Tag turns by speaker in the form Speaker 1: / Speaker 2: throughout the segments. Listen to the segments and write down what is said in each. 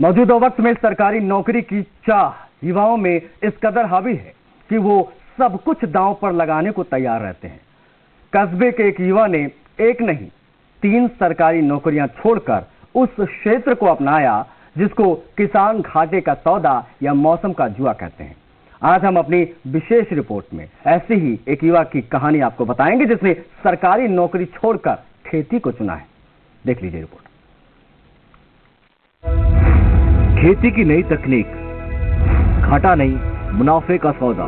Speaker 1: मौजूदा वक्त में सरकारी नौकरी की चाह युवाओं में इस कदर हावी है कि वो सब कुछ दांव पर लगाने को तैयार रहते हैं। कस्बे के एक युवा ने एक नहीं 3 सरकारी नौकरियां छोड़कर उस क्षेत्र को अपनाया जिसको किसान घाटे का सौदा या मौसम का जुआ कहते हैं। आज हम अपनी विशेष रिपोर्ट में ऐसी ही एक युवा की कहानी आपको बताएंगे जिसने सरकारी नौकरी छोड़कर खेती को चुना है। देख लीजिए रिपोर्ट। खेती की नई तकनीक, घाटा नहीं मुनाफे का सौदा।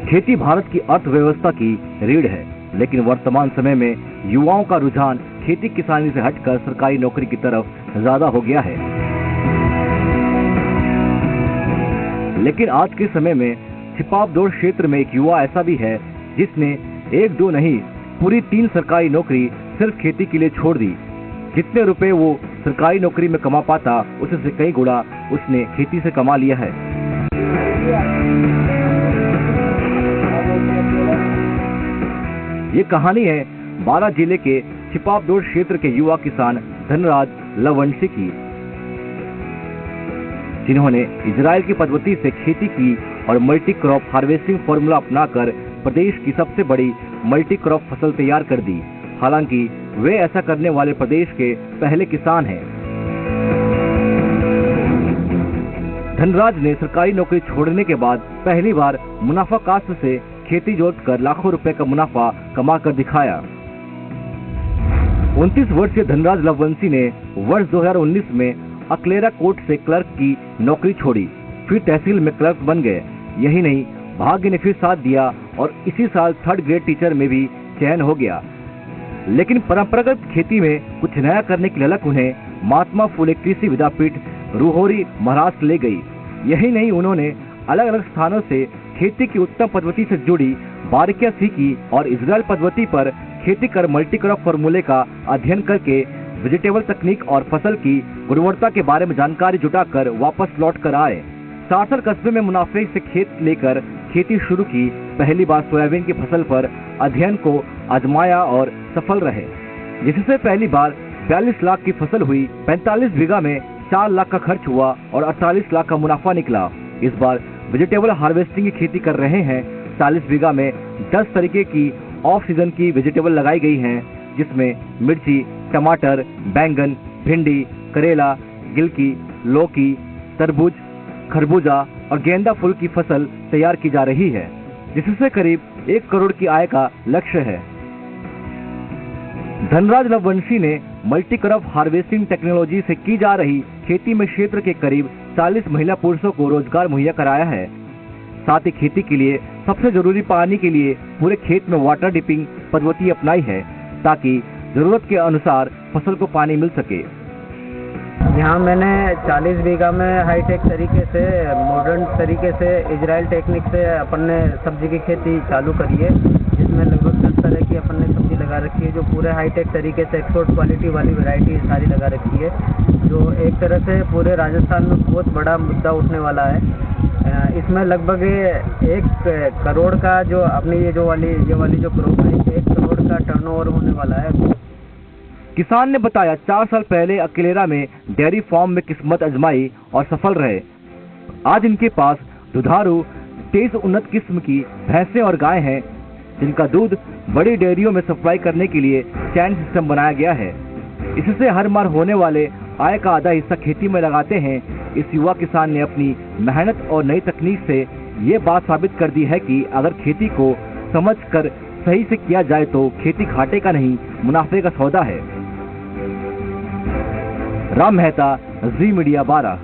Speaker 1: खेती भारत की अर्थव्यवस्था की रीढ़ है, लेकिन वर्तमान समय में युवाओं का रुझान खेती किसानी से हटकर सरकारी नौकरी की तरफ ज्यादा हो गया है। लेकिन आज के समय में छिपावदोर क्षेत्र में एक युवा ऐसा भी है जिसने 1-2 नहीं पूरी 3 सरकारी नौकरी सिर्फ खेती के लिए छोड़ दी। जितने रुपए वो सरकारी नौकरी में कमा पाता उससे से कई गुना उसने खेती से कमा लिया है। ये कहानी है बारां जिले के छिपावदोर क्षेत्र के युवा किसान धनराज लवंशी की, जिन्होंने इजराइल की पद्धति से खेती की और मल्टी क्रॉप हार्वेस्टिंग फॉर्मूला अपनाकर प्रदेश की सबसे बड़ी मल्टी क्रॉप फसल तैयार कर दी। हालांकि वे ऐसा करने वाले प्रदेश के पहले किसान हैं। धनराज ने सरकारी नौकरी छोड़ने के बाद पहली बार मुनाफा काश्त से खेती जोतकर लाखों रुपए का मुनाफा कमा कर दिखाया। 29 वर्षीय धनराज लवंशी ने वर्ष 2019 में अकलेरा कोर्ट से क्लर्क की नौकरी छोड़ी, फिर तहसील में क्लर्क बन गए। यही नहीं, भाग्य ने फिर साथ दिया और इसी साल 3rd ग्रेड टीचर में भी चयन हो गया। लेकिन परंपरागत खेती में कुछ नया करने की ललक उन्हें महात्मा फुले कृषि विद्यापीठ रुहोरी महाराष्ट्र ले गई। यही नहीं, उन्होंने अलग अलग स्थानों से खेती की उत्तम पद्धति से जुड़ी बारीकियां सीखी और इजराइल पद्धति पर खेती कर मल्टी क्रॉप फॉर्मूले का अध्ययन करके वेजिटेबल तकनीक और फसल की गुणवत्ता के बारे में जानकारी जुटाकर वापस लौट कर आए। 60 कस्बे में मुनाफे से खेत लेकर खेती शुरू की। पहली बार सोयाबीन की फसल पर अध्ययन को आजमाया और सफल रहे, जिससे पहली बार 42 लाख की फसल हुई। 45 बीघा में 4 लाख का खर्च हुआ और 48 लाख का मुनाफा निकला। इस बार वेजिटेबल हार्वेस्टिंग की खेती कर रहे हैं। 40 बीघा में 10 तरीके की ऑफ सीजन की वेजिटेबल लगाई गई हैं, जिसमें मिर्ची, टमाटर, बैंगन, भिंडी, करेला, गिलकी, लौकी, तरबूज, खरबूजा और गेंदा फूल की फसल तैयार की जा रही है, जिससे करीब 1 करोड़ की आय का लक्ष्य है। धनराज लवंशी ने मल्टी क्रॉप हार्वेस्टिंग टेक्नोलॉजी से की जा रही खेती में क्षेत्र के करीब 40 महिला पुरुषों को रोजगार मुहैया कराया है। साथ ही खेती के लिए सबसे जरूरी पानी के लिए पूरे खेत में वाटर डिपिंग पद्धति अपनाई है, ताकि जरूरत के अनुसार फसल को पानी मिल सके।
Speaker 2: यहाँ मैंने 40 बीघा में हाईटेक तरीके से, मॉडर्न तरीके से, इजराइल टेक्निक से अपन ने सब्जी की खेती चालू करी है, जिसमें लगभग 10 तरह की अपन ने सब्जी लगा रखी है, जो पूरे हाईटेक तरीके से एक्सपोर्ट क्वालिटी वाली वैरायटी सारी लगा रखी है, जो एक तरह से पूरे राजस्थान में बहुत बड़ा मुद्दा उठने वाला है। इसमें लगभग 1 करोड़ का जो अपनी ये वाली जो क्रॉप है, 1 करोड़ का टर्नओवर होने वाला है।
Speaker 1: किसान ने बताया 4 साल पहले अकलेरा में डेयरी फार्म में किस्मत आजमाई और सफल रहे। आज इनके पास दुधारू 23 उन्नत किस्म की भैंसें और गायें हैं, जिनका दूध बड़ी डेयरियों में सप्लाई करने के लिए चैन सिस्टम बनाया गया है। इससे हर माह होने वाले आय का आधा हिस्सा खेती में लगाते हैं। इस युवा किसान ने अपनी मेहनत और नई तकनीक से ये बात साबित कर दी है कि अगर खेती को समझकर सही से किया जाए तो खेती घाटे का नहीं मुनाफे का सौदा है। राम मेहता, जी मीडिया, बारां।